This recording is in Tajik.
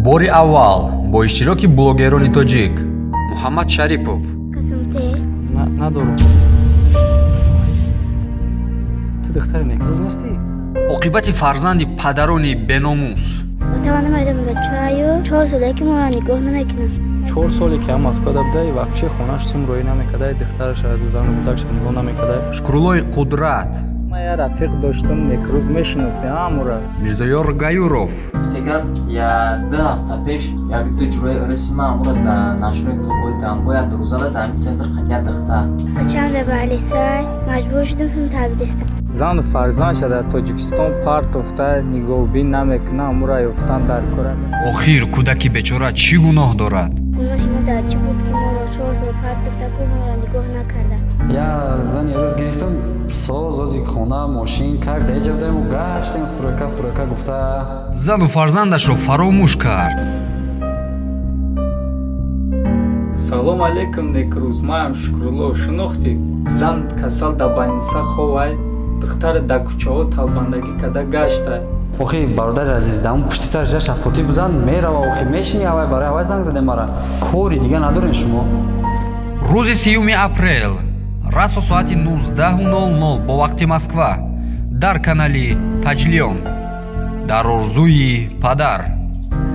бори аввал бо иштироки блогерони тоҷик Муҳаммад Шарипов. Надорум. Ту духтари некрӯз нестӣ? оқибати фарзанди падарони беномус. Метавонам айдам чаю 4 соле ки моро нигоҳ намекунам. 4 соле ки ҳам аз кода будай вақти хонаш сумроӣ намекардай, духтараш зану будакша нигоҳ намекардай. Шукруллои Қудрат. Ман я рафиқ доштам некрӯз мешиноси амура. Мирзоёр Гаюров. Сега я 2 ҳафта пеш як ду ҷурои расима амура да нашрои клубҳои дамбо як рӯзала дар ин центр хатия духта. Бачамда ба алисай маҷбур шудам сум табдистам. Зан фарзандша дар Тоҷикистон партофта нигоҳубин намекунад, амура ёфтан дар кора. охир кӯдаки бечора чӣ гуноҳ дорад? гуноҳи мо дар чӣ буд ки моро 4 сол партофта ку моро нигоҳ накарда. Я зани рӯз гирифтам соз ози хона мошин кард эҷабдаему гаштем стройка гуфта зану фарзандашро фаромӯш кард. Салом алейкум некрӯз, маям Шукрулло шинохтӣ. Зан касал да баниса ховай, духтар да кӯчаҳо талбандагӣ када гашта. охи бародари азиз дар он пушти сараш шафқутӣ бизан мерава охи мешини авай барои авай занг заде мара кори дига надорем шумо. рӯзи 3 апрел расо соати 19:00 бо вақти Москва дар канали Таҷлиён дар орзуи падар.